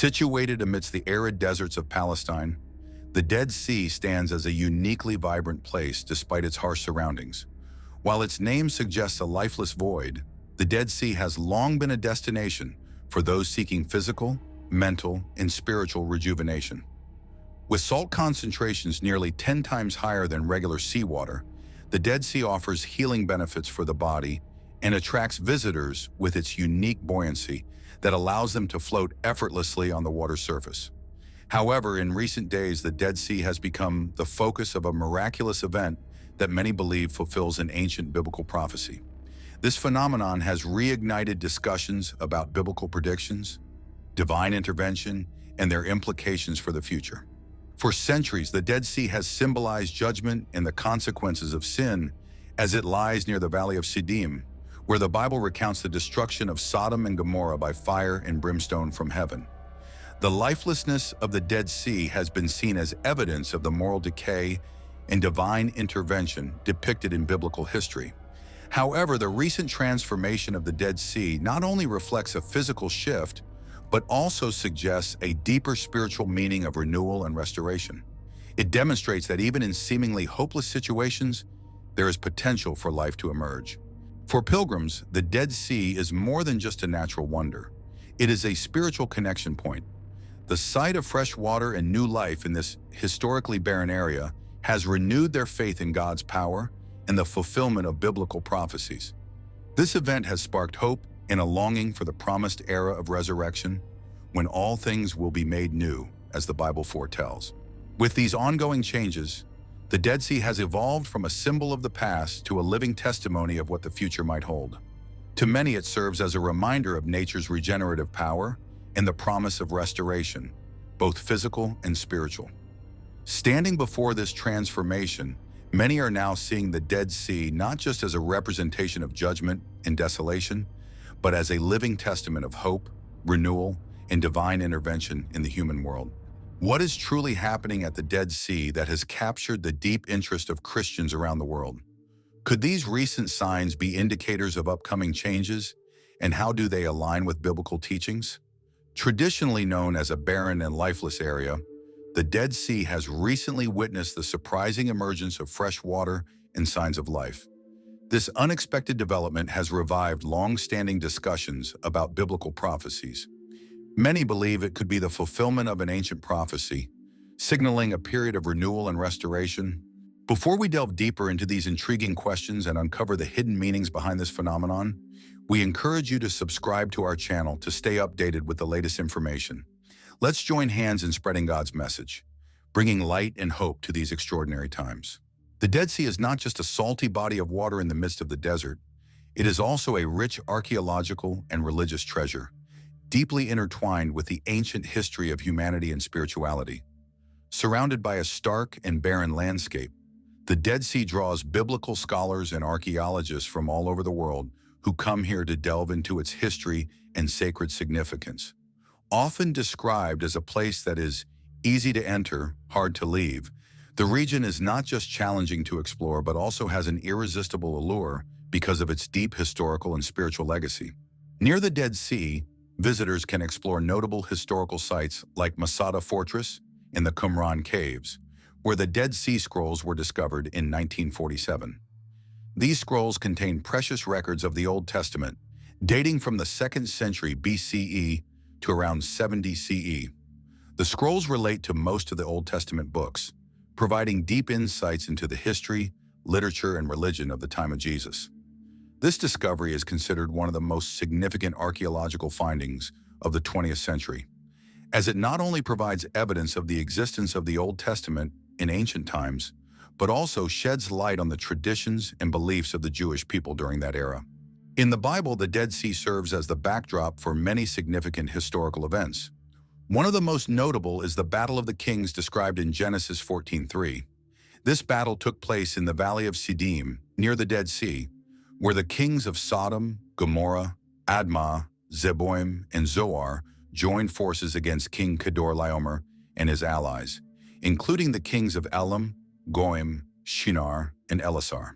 Situated amidst the arid deserts of Palestine, the Dead Sea stands as a uniquely vibrant place despite its harsh surroundings. While its name suggests a lifeless void, the Dead Sea has long been a destination for those seeking physical, mental, and spiritual rejuvenation. With salt concentrations nearly 10 times higher than regular seawater, the Dead Sea offers healing benefits for the body and attracts visitors with its unique buoyancy that allows them to float effortlessly on the water's surface. However, in recent days, the Dead Sea has become the focus of a miraculous event that many believe fulfills an ancient biblical prophecy. This phenomenon has reignited discussions about biblical predictions, divine intervention, and their implications for the future. For centuries, the Dead Sea has symbolized judgment and the consequences of sin as it lies near the Valley of Siddim, where the Bible recounts the destruction of Sodom and Gomorrah by fire and brimstone from heaven. The lifelessness of the Dead Sea has been seen as evidence of the moral decay and divine intervention depicted in biblical history. However, the recent transformation of the Dead Sea not only reflects a physical shift, but also suggests a deeper spiritual meaning of renewal and restoration. It demonstrates that even in seemingly hopeless situations, there is potential for life to emerge. For pilgrims, the Dead Sea is more than just a natural wonder. It is a spiritual connection point. The sight of fresh water and new life in this historically barren area has renewed their faith in God's power and the fulfillment of biblical prophecies. This event has sparked hope and a longing for the promised era of resurrection, when all things will be made new, as the Bible foretells. With these ongoing changes, the Dead Sea has evolved from a symbol of the past to a living testimony of what the future might hold. To many, it serves as a reminder of nature's regenerative power and the promise of restoration, both physical and spiritual. Standing before this transformation, many are now seeing the Dead Sea not just as a representation of judgment and desolation, but as a living testament of hope, renewal, and divine intervention in the human world. What is truly happening at the Dead Sea that has captured the deep interest of Christians around the world? Could these recent signs be indicators of upcoming changes, and how do they align with biblical teachings? Traditionally known as a barren and lifeless area, the Dead Sea has recently witnessed the surprising emergence of fresh water and signs of life. This unexpected development has revived long-standing discussions about biblical prophecies. Many believe it could be the fulfillment of an ancient prophecy, signaling a period of renewal and restoration. Before we delve deeper into these intriguing questions and uncover the hidden meanings behind this phenomenon, we encourage you to subscribe to our channel to stay updated with the latest information. Let's join hands in spreading God's message, bringing light and hope to these extraordinary times. The Dead Sea is not just a salty body of water in the midst of the desert. It is also a rich archaeological and religious treasure, deeply intertwined with the ancient history of humanity and spirituality. Surrounded by a stark and barren landscape, the Dead Sea draws biblical scholars and archaeologists from all over the world who come here to delve into its history and sacred significance. Often described as a place that is easy to enter, hard to leave, the region is not just challenging to explore, but also has an irresistible allure because of its deep historical and spiritual legacy. Near the Dead Sea, visitors can explore notable historical sites like Masada Fortress and the Qumran Caves, where the Dead Sea Scrolls were discovered in 1947. These scrolls contain precious records of the Old Testament, dating from the 2nd century BCE to around 70 CE. The scrolls relate to most of the Old Testament books, providing deep insights into the history, literature, and religion of the time of Jesus. This discovery is considered one of the most significant archaeological findings of the 20th century, as it not only provides evidence of the existence of the Old Testament in ancient times, but also sheds light on the traditions and beliefs of the Jewish people during that era. In the Bible, the Dead Sea serves as the backdrop for many significant historical events. One of the most notable is the Battle of the Kings described in Genesis 14:3. This battle took place in the Valley of Siddim, near the Dead Sea, where the kings of Sodom, Gomorrah, Admah, Zeboim, and Zoar joined forces against King Kedorlaomer and his allies, including the kings of Elam, Goim, Shinar, and Elasar.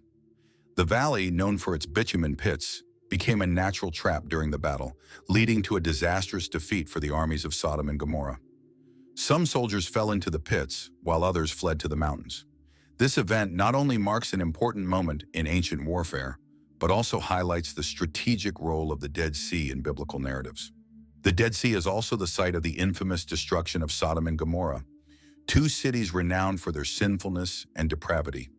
The valley, known for its bitumen pits, became a natural trap during the battle, leading to a disastrous defeat for the armies of Sodom and Gomorrah. Some soldiers fell into the pits, while others fled to the mountains. This event not only marks an important moment in ancient warfare, but also highlights the strategic role of the Dead Sea in biblical narratives. The Dead Sea is also the site of the infamous destruction of Sodom and Gomorrah, two cities renowned for their sinfulness and depravity.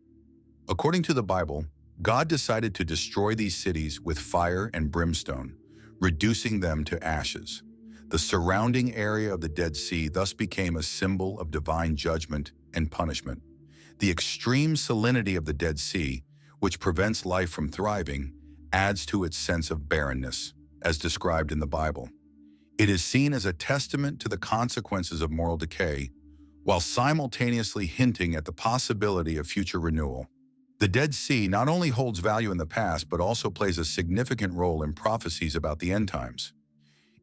According to the Bible, God decided to destroy these cities with fire and brimstone, reducing them to ashes. The surrounding area of the Dead Sea thus became a symbol of divine judgment and punishment. The extreme salinity of the Dead Sea, which prevents life from thriving, adds to its sense of barrenness, as described in the Bible. It is seen as a testament to the consequences of moral decay, while simultaneously hinting at the possibility of future renewal. The Dead Sea not only holds value in the past, but also plays a significant role in prophecies about the end times.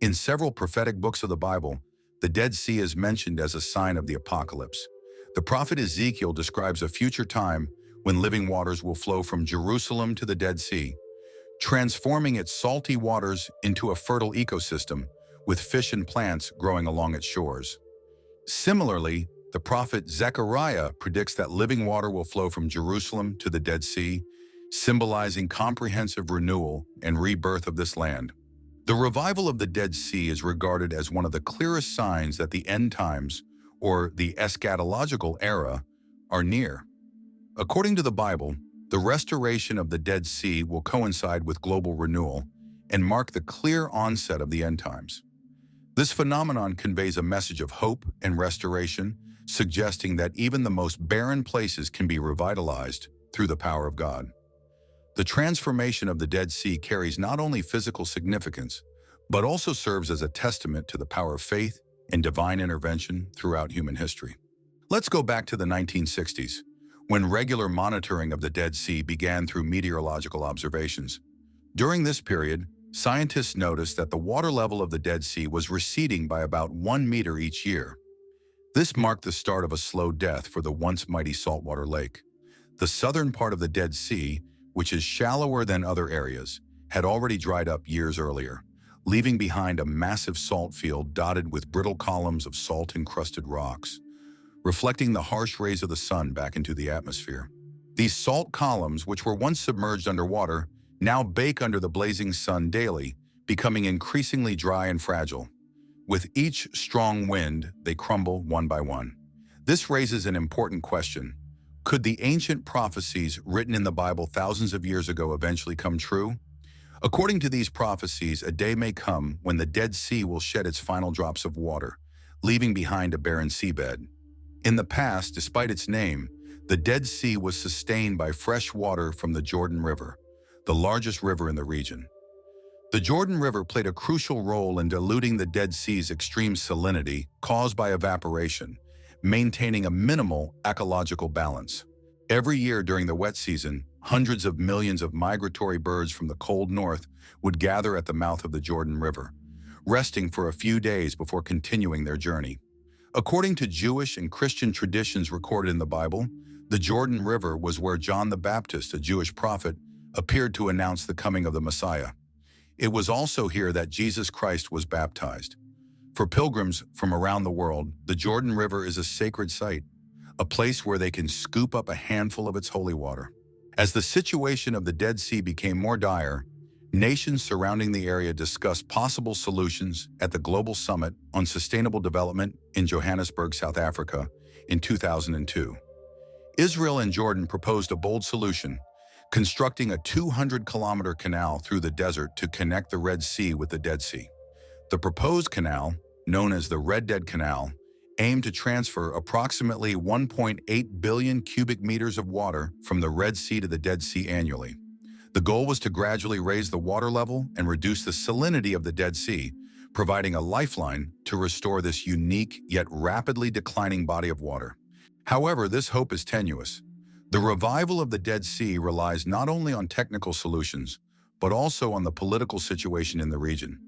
In several prophetic books of the Bible, the Dead Sea is mentioned as a sign of the apocalypse. The prophet Ezekiel describes a future time when living waters will flow from Jerusalem to the Dead Sea, transforming its salty waters into a fertile ecosystem, with fish and plants growing along its shores. Similarly, the prophet Zechariah predicts that living water will flow from Jerusalem to the Dead Sea, symbolizing comprehensive renewal and rebirth of this land. The revival of the Dead Sea is regarded as one of the clearest signs that the end times, or the eschatological era, are near. According to the Bible, the restoration of the Dead Sea will coincide with global renewal and mark the clear onset of the end times. This phenomenon conveys a message of hope and restoration, suggesting that even the most barren places can be revitalized through the power of God. The transformation of the Dead Sea carries not only physical significance, but also serves as a testament to the power of faith and divine intervention throughout human history. Let's go back to the 1960s, when regular monitoring of the Dead Sea began through meteorological observations. During this period, scientists noticed that the water level of the Dead Sea was receding by about 1 meter each year. This marked the start of a slow death for the once mighty saltwater lake. The southern part of the Dead Sea, which is shallower than other areas, had already dried up years earlier, leaving behind a massive salt field dotted with brittle columns of salt-encrusted rocks, reflecting the harsh rays of the sun back into the atmosphere. These salt columns, which were once submerged underwater, now bake under the blazing sun daily, becoming increasingly dry and fragile. With each strong wind, they crumble one by one. This raises an important question. Could the ancient prophecies written in the Bible thousands of years ago eventually come true? According to these prophecies, a day may come when the Dead Sea will shed its final drops of water, leaving behind a barren seabed. In the past, despite its name, the Dead Sea was sustained by fresh water from the Jordan River, the largest river in the region. The Jordan River played a crucial role in diluting the Dead Sea's extreme salinity caused by evaporation, maintaining a minimal ecological balance. Every year during the wet season, hundreds of millions of migratory birds from the cold north would gather at the mouth of the Jordan River, resting for a few days before continuing their journey. According to Jewish and Christian traditions recorded in the Bible, the Jordan River was where John the Baptist, a Jewish prophet, appeared to announce the coming of the Messiah. It was also here that Jesus Christ was baptized. For pilgrims from around the world, the Jordan River is a sacred site, a place where they can scoop up a handful of its holy water. As the situation of the Dead Sea became more dire, nations surrounding the area discussed possible solutions at the Global Summit on Sustainable Development in Johannesburg, South Africa, in 2002. Israel and Jordan proposed a bold solution, constructing a 200-kilometer canal through the desert to connect the Red Sea with the Dead Sea. The proposed canal, known as the Red Dead Canal, aimed to transfer approximately 1.8 billion cubic meters of water from the Red Sea to the Dead Sea annually. The goal was to gradually raise the water level and reduce the salinity of the Dead Sea, providing a lifeline to restore this unique yet rapidly declining body of water. However, this hope is tenuous. The revival of the Dead Sea relies not only on technical solutions, but also on the political situation in the region.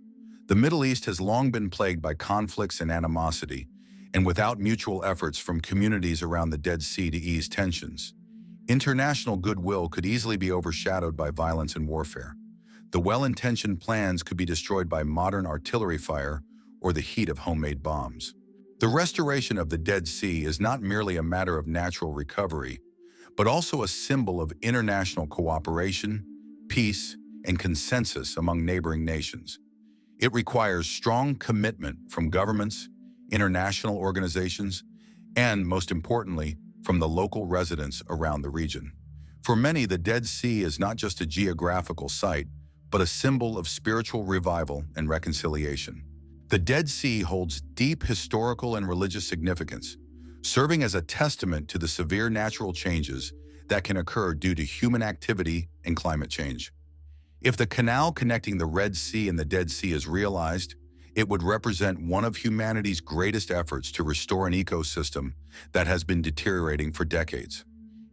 The Middle East has long been plagued by conflicts and animosity, and without mutual efforts from communities around the Dead Sea to ease tensions, international goodwill could easily be overshadowed by violence and warfare. The well-intentioned plans could be destroyed by modern artillery fire or the heat of homemade bombs. The restoration of the Dead Sea is not merely a matter of natural recovery, but also a symbol of international cooperation, peace, and consensus among neighboring nations. It requires strong commitment from governments, international organizations, and, most importantly, from the local residents around the region. For many, the Dead Sea is not just a geographical site, but a symbol of spiritual revival and reconciliation. The Dead Sea holds deep historical and religious significance, serving as a testament to the severe natural changes that can occur due to human activity and climate change. If the canal connecting the Red Sea and the Dead Sea is realized, it would represent one of humanity's greatest efforts to restore an ecosystem that has been deteriorating for decades.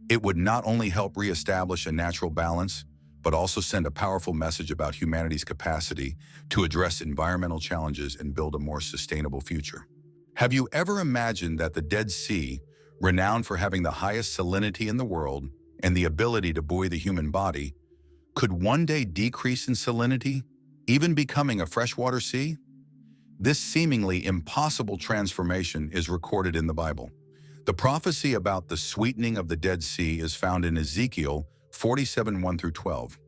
It would not only help reestablish a natural balance, but also send a powerful message about humanity's capacity to address environmental challenges and build a more sustainable future. Have you ever imagined that the Dead Sea, renowned for having the highest salinity in the world and the ability to buoy the human body, could one day decrease in salinity, even becoming a freshwater sea? This seemingly impossible transformation is recorded in the Bible. The prophecy about the sweetening of the Dead Sea is found in Ezekiel 47:1-12.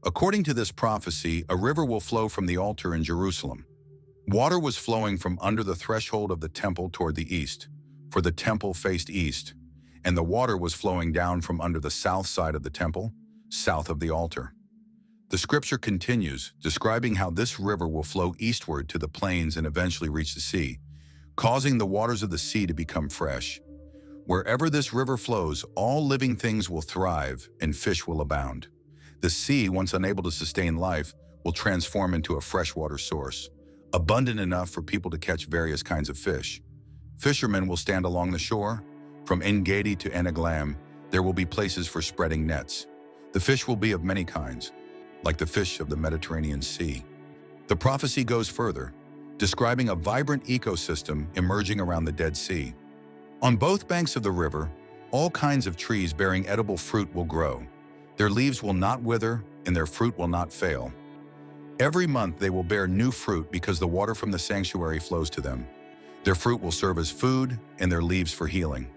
According to this prophecy, a river will flow from the altar in Jerusalem. Water was flowing from under the threshold of the temple toward the east, for the temple faced east, and the water was flowing down from under the south side of the temple, south of the altar. The scripture continues, describing how this river will flow eastward to the plains and eventually reach the sea, causing the waters of the sea to become fresh. Wherever this river flows, all living things will thrive and fish will abound. The sea, once unable to sustain life, will transform into a freshwater source, abundant enough for people to catch various kinds of fish. Fishermen will stand along the shore. From En-Gedi to En-Eglaim, there will be places for spreading nets. The fish will be of many kinds, like the fish of the Mediterranean Sea. The prophecy goes further, describing a vibrant ecosystem emerging around the Dead Sea. On both banks of the river, all kinds of trees bearing edible fruit will grow. Their leaves will not wither, and their fruit will not fail. Every month they will bear new fruit because the water from the sanctuary flows to them. Their fruit will serve as food, and their leaves for healing.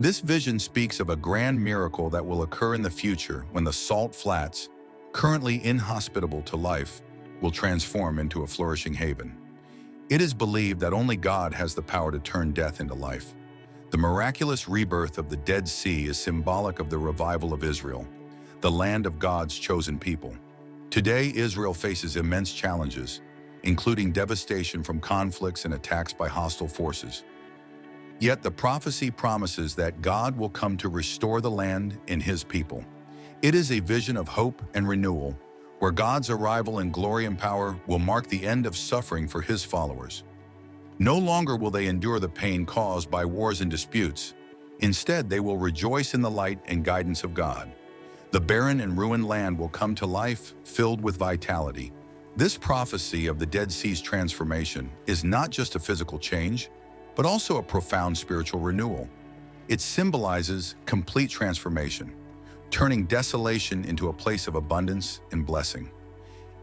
This vision speaks of a grand miracle that will occur in the future when the salt flats, currently inhospitable to life, will transform into a flourishing haven. It is believed that only God has the power to turn death into life. The miraculous rebirth of the Dead Sea is symbolic of the revival of Israel, the land of God's chosen people. Today, Israel faces immense challenges, including devastation from conflicts and attacks by hostile forces. Yet the prophecy promises that God will come to restore the land and His people. It is a vision of hope and renewal, where God's arrival in glory and power will mark the end of suffering for His followers. No longer will they endure the pain caused by wars and disputes. Instead, they will rejoice in the light and guidance of God. The barren and ruined land will come to life, filled with vitality. This prophecy of the Dead Sea's transformation is not just a physical change, but also a profound spiritual renewal. It symbolizes complete transformation, turning desolation into a place of abundance and blessing.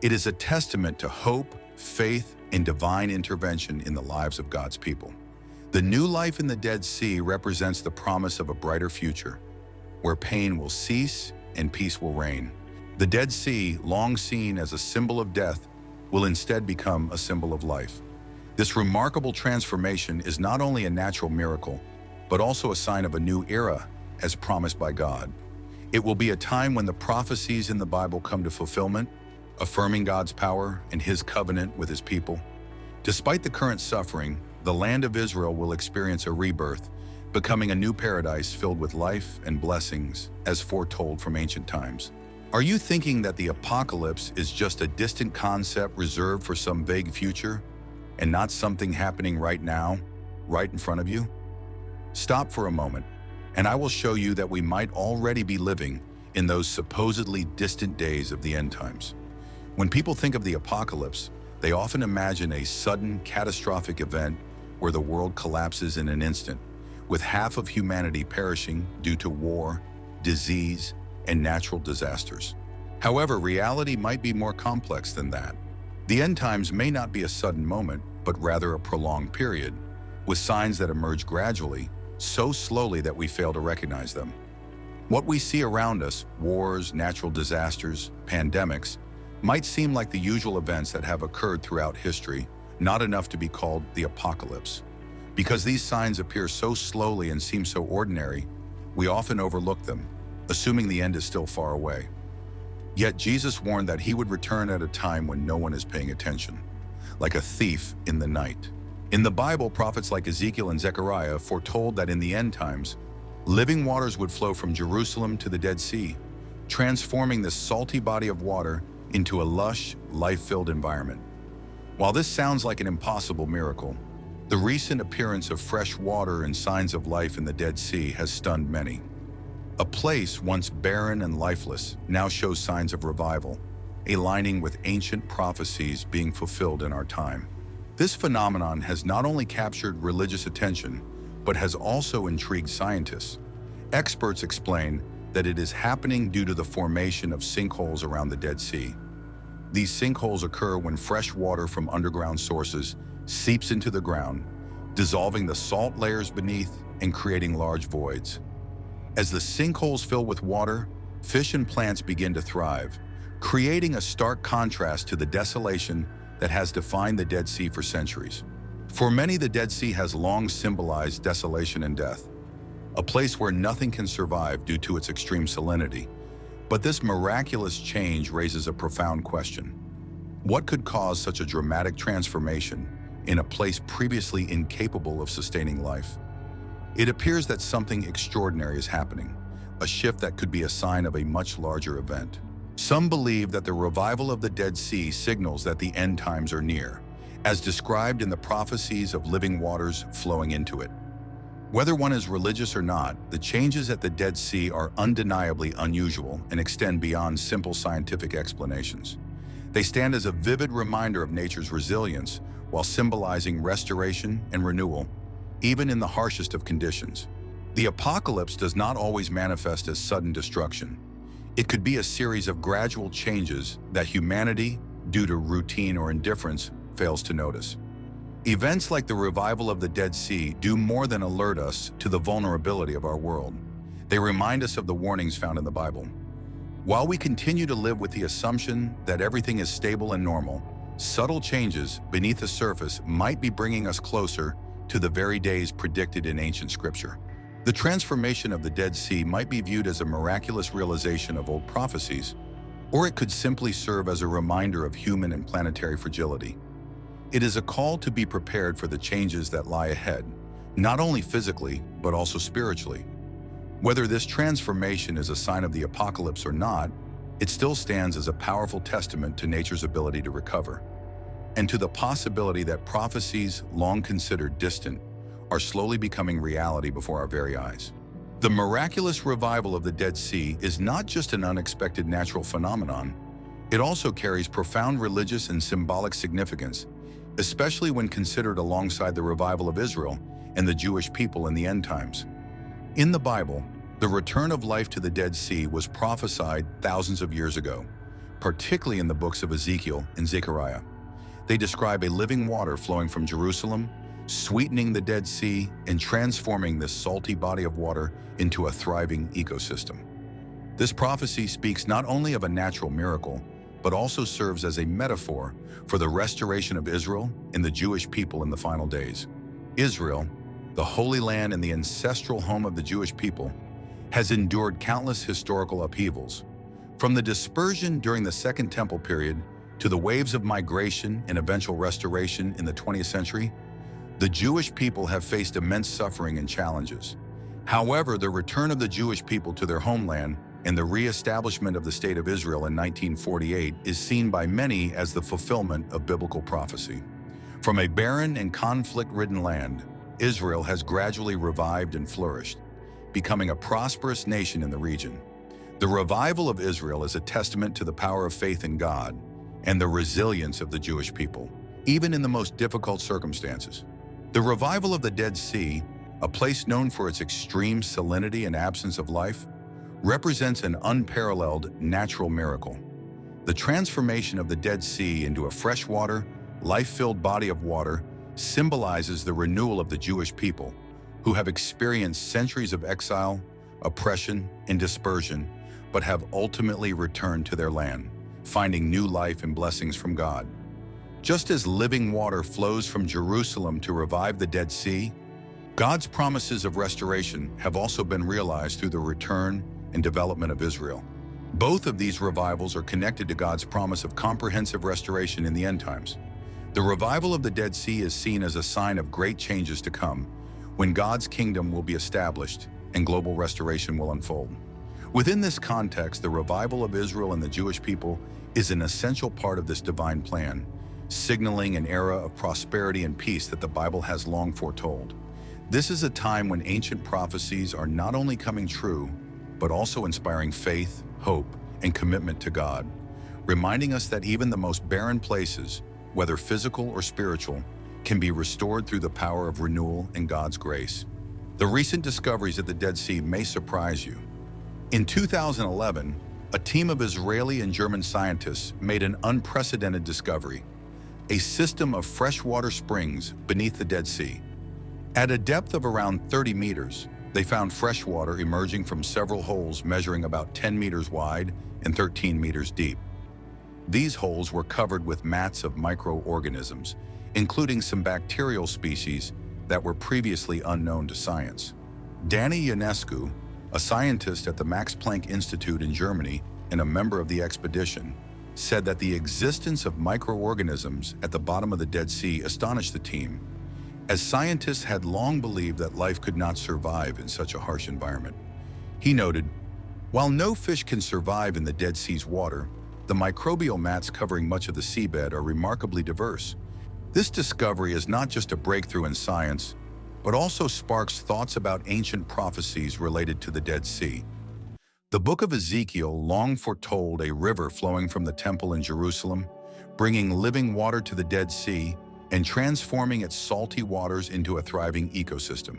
It is a testament to hope, faith, and divine intervention in the lives of God's people. The new life in the Dead Sea represents the promise of a brighter future, where pain will cease and peace will reign. The Dead Sea, long seen as a symbol of death, will instead become a symbol of life. This remarkable transformation is not only a natural miracle, but also a sign of a new era, as promised by God. It will be a time when the prophecies in the Bible come to fulfillment, affirming God's power and His covenant with His people. Despite the current suffering, the land of Israel will experience a rebirth, becoming a new paradise filled with life and blessings, as foretold from ancient times. Are you thinking that the apocalypse is just a distant concept reserved for some vague future, and not something happening right now, right in front of you? Stop for a moment, and I will show you that we might already be living in those supposedly distant days of the end times. When people think of the apocalypse, they often imagine a sudden, catastrophic event where the world collapses in an instant, with half of humanity perishing due to war, disease, and natural disasters. However, reality might be more complex than that. The end times may not be a sudden moment, but rather a prolonged period, with signs that emerge gradually, so slowly that we fail to recognize them. What we see around us, wars, natural disasters, pandemics, might seem like the usual events that have occurred throughout history, not enough to be called the apocalypse. Because these signs appear so slowly and seem so ordinary, we often overlook them, assuming the end is still far away. Yet Jesus warned that he would return at a time when no one is paying attention, like a thief in the night. In the Bible, prophets like Ezekiel and Zechariah foretold that in the end times, living waters would flow from Jerusalem to the Dead Sea, transforming this salty body of water into a lush, life-filled environment. While this sounds like an impossible miracle, the recent appearance of fresh water and signs of life in the Dead Sea has stunned many. A place once barren and lifeless now shows signs of revival, aligning with ancient prophecies being fulfilled in our time. This phenomenon has not only captured religious attention, but has also intrigued scientists. Experts explain that it is happening due to the formation of sinkholes around the Dead Sea. These sinkholes occur when fresh water from underground sources seeps into the ground, dissolving the salt layers beneath and creating large voids. As the sinkholes fill with water, fish and plants begin to thrive, creating a stark contrast to the desolation that has defined the Dead Sea for centuries. For many, the Dead Sea has long symbolized desolation and death, a place where nothing can survive due to its extreme salinity. But this miraculous change raises a profound question. What could cause such a dramatic transformation in a place previously incapable of sustaining life? It appears that something extraordinary is happening, a shift that could be a sign of a much larger event. Some believe that the revival of the Dead Sea signals that the end times are near, as described in the prophecies of living waters flowing into it. Whether one is religious or not, the changes at the Dead Sea are undeniably unusual and extend beyond simple scientific explanations. They stand as a vivid reminder of nature's resilience while symbolizing restoration and renewal, even in the harshest of conditions. The apocalypse does not always manifest as sudden destruction. It could be a series of gradual changes that humanity, due to routine or indifference, fails to notice. Events like the revival of the Dead Sea do more than alert us to the vulnerability of our world. They remind us of the warnings found in the Bible. While we continue to live with the assumption that everything is stable and normal, subtle changes beneath the surface might be bringing us closer to the very days predicted in ancient scripture. The transformation of the Dead Sea might be viewed as a miraculous realization of old prophecies, or it could simply serve as a reminder of human and planetary fragility. It is a call to be prepared for the changes that lie ahead, not only physically, but also spiritually. Whether this transformation is a sign of the apocalypse or not, it still stands as a powerful testament to nature's ability to recover, and to the possibility that prophecies long considered distant are slowly becoming reality before our very eyes. The miraculous revival of the Dead Sea is not just an unexpected natural phenomenon, it also carries profound religious and symbolic significance, especially when considered alongside the revival of Israel and the Jewish people in the end times. In the Bible, the return of life to the Dead Sea was prophesied thousands of years ago, particularly in the books of Ezekiel and Zechariah. They describe a living water flowing from Jerusalem, sweetening the Dead Sea and transforming this salty body of water into a thriving ecosystem. This prophecy speaks not only of a natural miracle, but also serves as a metaphor for the restoration of Israel and the Jewish people in the final days. Israel, the Holy Land and the ancestral home of the Jewish people, has endured countless historical upheavals. From the dispersion during the Second Temple period to the waves of migration and eventual restoration in the 20th century, the Jewish people have faced immense suffering and challenges. However, the return of the Jewish people to their homeland and the re-establishment of the State of Israel in 1948 is seen by many as the fulfillment of biblical prophecy. From a barren and conflict-ridden land, Israel has gradually revived and flourished, becoming a prosperous nation in the region. The revival of Israel is a testament to the power of faith in God and the resilience of the Jewish people, even in the most difficult circumstances. The revival of the Dead Sea, a place known for its extreme salinity and absence of life, represents an unparalleled natural miracle. The transformation of the Dead Sea into a freshwater, life-filled body of water symbolizes the renewal of the Jewish people, who have experienced centuries of exile, oppression, and dispersion, but have ultimately returned to their land, finding new life and blessings from God. Just as living water flows from Jerusalem to revive the Dead Sea, God's promises of restoration have also been realized through the return and development of Israel. Both of these revivals are connected to God's promise of comprehensive restoration in the end times. The revival of the Dead Sea is seen as a sign of great changes to come, when God's kingdom will be established and global restoration will unfold. Within this context, the revival of Israel and the Jewish people is an essential part of this divine plan, signaling an era of prosperity and peace that the Bible has long foretold. This is a time when ancient prophecies are not only coming true, but also inspiring faith, hope, and commitment to God, reminding us that even the most barren places, whether physical or spiritual, can be restored through the power of renewal and God's grace. The recent discoveries at the Dead Sea may surprise you. In 2011, a team of Israeli and German scientists made an unprecedented discovery: a system of freshwater springs beneath the Dead Sea. At a depth of around 30 meters, they found fresh water emerging from several holes measuring about 10 meters wide and 13 meters deep. These holes were covered with mats of microorganisms, including some bacterial species that were previously unknown to science. Danny Ionescu, a scientist at the Max Planck Institute in Germany and a member of the expedition, said that the existence of microorganisms at the bottom of the Dead Sea astonished the team, as scientists had long believed that life could not survive in such a harsh environment. He noted, "While no fish can survive in the Dead Sea's water, the microbial mats covering much of the seabed are remarkably diverse." This discovery is not just a breakthrough in science, but also sparks thoughts about ancient prophecies related to the Dead Sea. The book of Ezekiel long foretold a river flowing from the temple in Jerusalem, bringing living water to the Dead Sea and transforming its salty waters into a thriving ecosystem.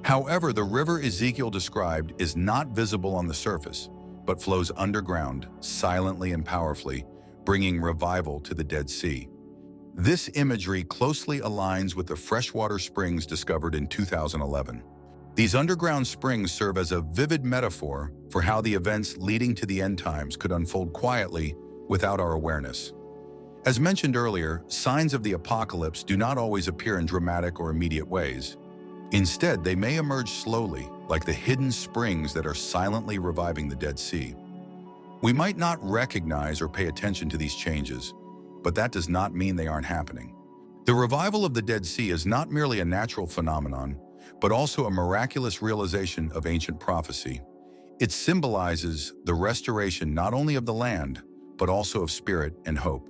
However, the river Ezekiel described is not visible on the surface, but flows underground, silently and powerfully, bringing revival to the Dead Sea. This imagery closely aligns with the freshwater springs discovered in 2011. These underground springs serve as a vivid metaphor for how the events leading to the end times could unfold quietly without our awareness. As mentioned earlier, signs of the apocalypse do not always appear in dramatic or immediate ways. Instead, they may emerge slowly, like the hidden springs that are silently reviving the Dead Sea. We might not recognize or pay attention to these changes, but that does not mean they aren't happening. The revival of the Dead Sea is not merely a natural phenomenon, but also a miraculous realization of ancient prophecy. It symbolizes the restoration not only of the land, but also of spirit and hope.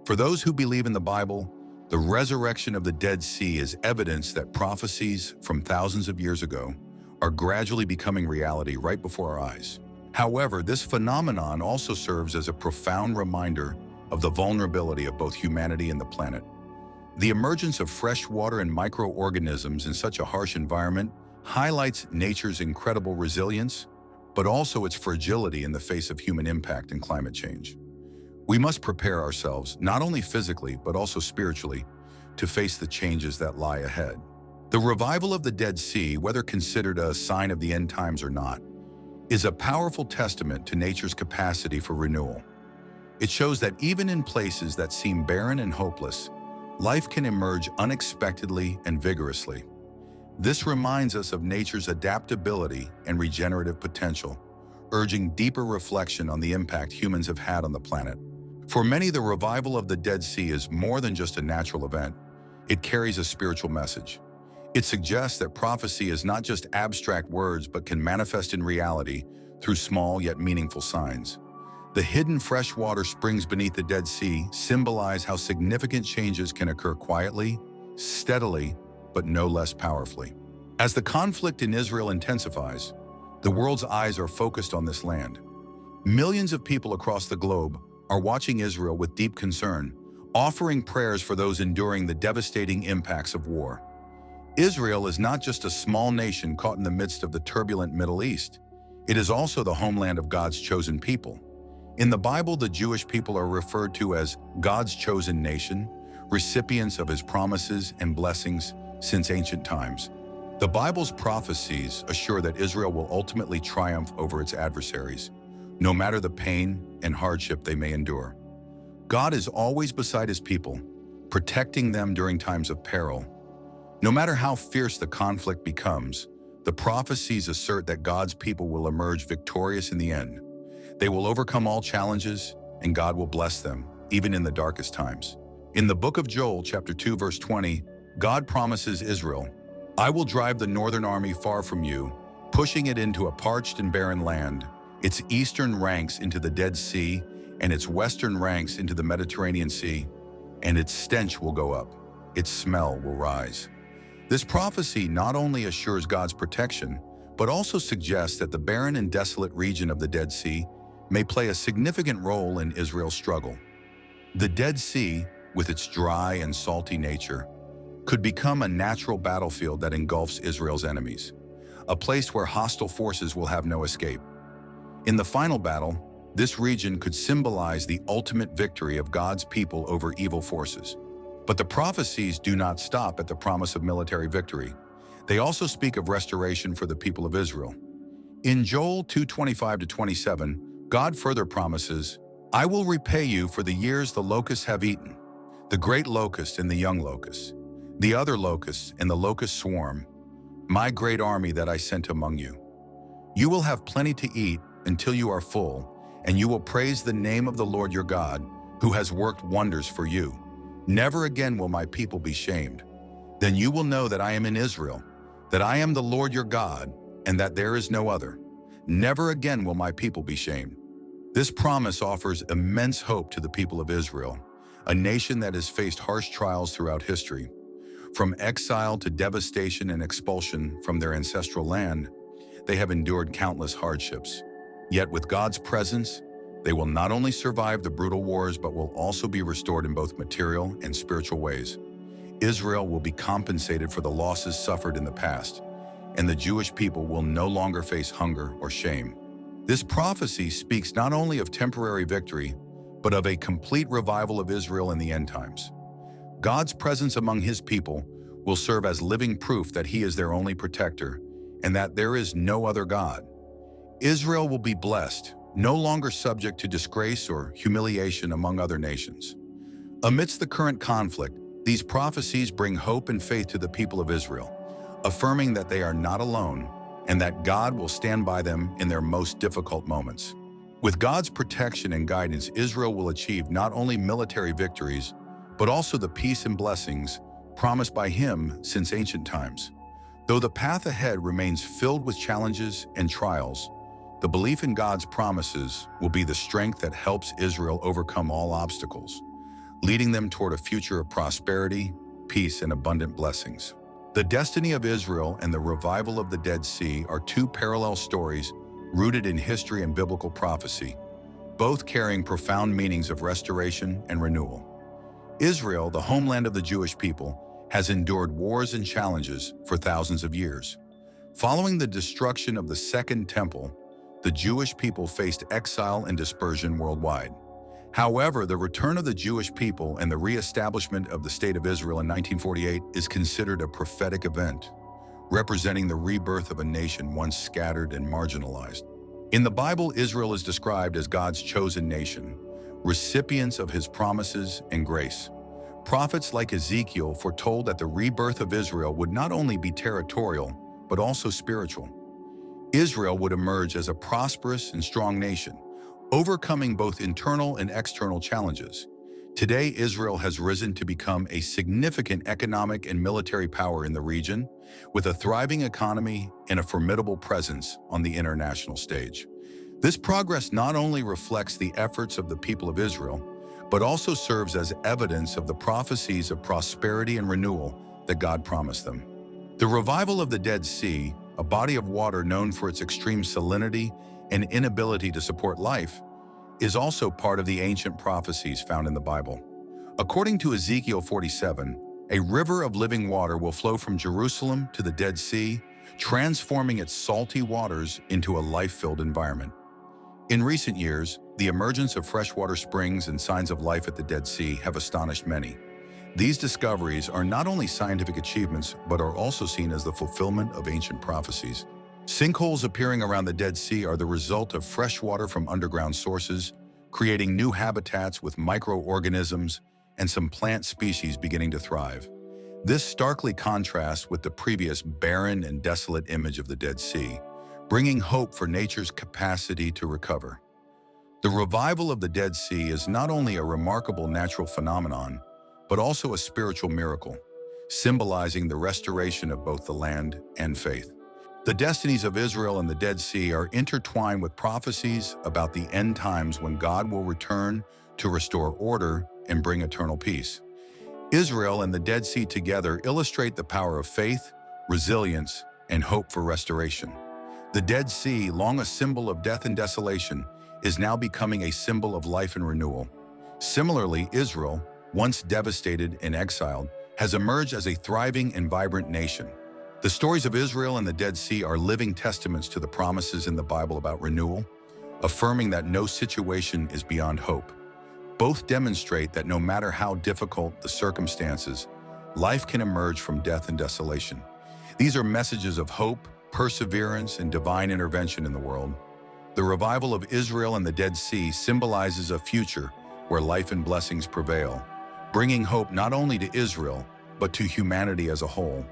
For those who believe in the Bible, the resurrection of the Dead Sea is evidence that prophecies from thousands of years ago are gradually becoming reality right before our eyes. However, this phenomenon also serves as a profound reminder of the vulnerability of both humanity and the planet. The emergence of fresh water and microorganisms in such a harsh environment highlights nature's incredible resilience, but also its fragility in the face of human impact and climate change. We must prepare ourselves, not only physically, but also spiritually, to face the changes that lie ahead. The revival of the Dead Sea, whether considered a sign of the end times or not, is a powerful testament to nature's capacity for renewal. It shows that even in places that seem barren and hopeless, life can emerge unexpectedly and vigorously. This reminds us of nature's adaptability and regenerative potential, urging deeper reflection on the impact humans have had on the planet. For many, the revival of the Dead Sea is more than just a natural event. It carries a spiritual message. It suggests that prophecy is not just abstract words, but can manifest in reality through small yet meaningful signs. The hidden freshwater springs beneath the Dead Sea symbolize how significant changes can occur quietly, steadily, but no less powerfully. As the conflict in Israel intensifies, the world's eyes are focused on this land. Millions of people across the globe are watching Israel with deep concern, offering prayers for those enduring the devastating impacts of war. Israel is not just a small nation caught in the midst of the turbulent Middle East. It is also the homeland of God's chosen people. In the Bible, the Jewish people are referred to as God's chosen nation, recipients of his promises and blessings since ancient times. The Bible's prophecies assure that Israel will ultimately triumph over its adversaries, no matter the pain and hardship they may endure. God is always beside his people, protecting them during times of peril. No matter how fierce the conflict becomes, the prophecies assert that God's people will emerge victorious in the end. They will overcome all challenges, and God will bless them, even in the darkest times. In the book of Joel, chapter 2, verse 20, God promises Israel, "I will drive the northern army far from you, pushing it into a parched and barren land, its eastern ranks into the Dead Sea, and its western ranks into the Mediterranean Sea, and its stench will go up, its smell will rise." This prophecy not only assures God's protection, but also suggests that the barren and desolate region of the Dead Sea may play a significant role in Israel's struggle. The Dead Sea, with its dry and salty nature, could become a natural battlefield that engulfs Israel's enemies, a place where hostile forces will have no escape. In the final battle, this region could symbolize the ultimate victory of God's people over evil forces. But the prophecies do not stop at the promise of military victory. They also speak of restoration for the people of Israel. In Joel 2:25-27, God further promises, "I will repay you for the years the locusts have eaten, the great locust and the young locust, the other locusts and the locust swarm, my great army that I sent among you. You will have plenty to eat until you are full, and you will praise the name of the Lord your God, who has worked wonders for you. Never again will my people be shamed. Then you will know that I am in Israel, that I am the Lord your God, and that there is no other. Never again will my people be shamed." This promise offers immense hope to the people of Israel, a nation that has faced harsh trials throughout history. From exile to devastation and expulsion from their ancestral land, they have endured countless hardships. Yet with God's presence, they will not only survive the brutal wars, but will also be restored in both material and spiritual ways. Israel will be compensated for the losses suffered in the past, and the Jewish people will no longer face hunger or shame. This prophecy speaks not only of temporary victory, but of a complete revival of Israel in the end times. God's presence among his people will serve as living proof that he is their only protector and that there is no other God. Israel will be blessed, no longer subject to disgrace or humiliation among other nations. Amidst the current conflict, these prophecies bring hope and faith to the people of Israel, affirming that they are not alone and that God will stand by them in their most difficult moments. With God's protection and guidance, Israel will achieve not only military victories, but also the peace and blessings promised by him since ancient times. Though the path ahead remains filled with challenges and trials, the belief in God's promises will be the strength that helps Israel overcome all obstacles, leading them toward a future of prosperity, peace, and abundant blessings. The destiny of Israel and the revival of the Dead Sea are two parallel stories rooted in history and biblical prophecy, both carrying profound meanings of restoration and renewal. Israel, the homeland of the Jewish people, has endured wars and challenges for thousands of years. Following the destruction of the Second Temple, the Jewish people faced exile and dispersion worldwide. However, the return of the Jewish people and the re-establishment of the State of Israel in 1948 is considered a prophetic event, representing the rebirth of a nation once scattered and marginalized. In the Bible, Israel is described as God's chosen nation, recipients of his promises and grace. Prophets like Ezekiel foretold that the rebirth of Israel would not only be territorial, but also spiritual. Israel would emerge as a prosperous and strong nation, overcoming both internal and external challenges. Today, Israel has risen to become a significant economic and military power in the region, with a thriving economy and a formidable presence on the international stage. This progress not only reflects the efforts of the people of Israel, but also serves as evidence of the prophecies of prosperity and renewal that God promised them. The revival of the Dead Sea, a body of water known for its extreme salinity and inability to support life, is also part of the ancient prophecies found in the Bible. According to Ezekiel 47, a river of living water will flow from Jerusalem to the Dead Sea, transforming its salty waters into a life-filled environment. In recent years, the emergence of freshwater springs and signs of life at the Dead Sea have astonished many. These discoveries are not only scientific achievements, but are also seen as the fulfillment of ancient prophecies. Sinkholes appearing around the Dead Sea are the result of fresh water from underground sources, creating new habitats with microorganisms and some plant species beginning to thrive. This starkly contrasts with the previous barren and desolate image of the Dead Sea, bringing hope for nature's capacity to recover. The revival of the Dead Sea is not only a remarkable natural phenomenon, but also a spiritual miracle, symbolizing the restoration of both the land and faith. The destinies of Israel and the Dead Sea are intertwined with prophecies about the end times when God will return to restore order and bring eternal peace. Israel and the Dead Sea together illustrate the power of faith, resilience, and hope for restoration. The Dead Sea, long a symbol of death and desolation, is now becoming a symbol of life and renewal. Similarly, Israel, once devastated and exiled, has emerged as a thriving and vibrant nation. The stories of Israel and the Dead Sea are living testaments to the promises in the Bible about renewal, affirming that no situation is beyond hope. Both demonstrate that no matter how difficult the circumstances, life can emerge from death and desolation. These are messages of hope, perseverance, and divine intervention in the world. The revival of Israel and the Dead Sea symbolizes a future where life and blessings prevail, bringing hope not only to Israel, but to humanity as a whole.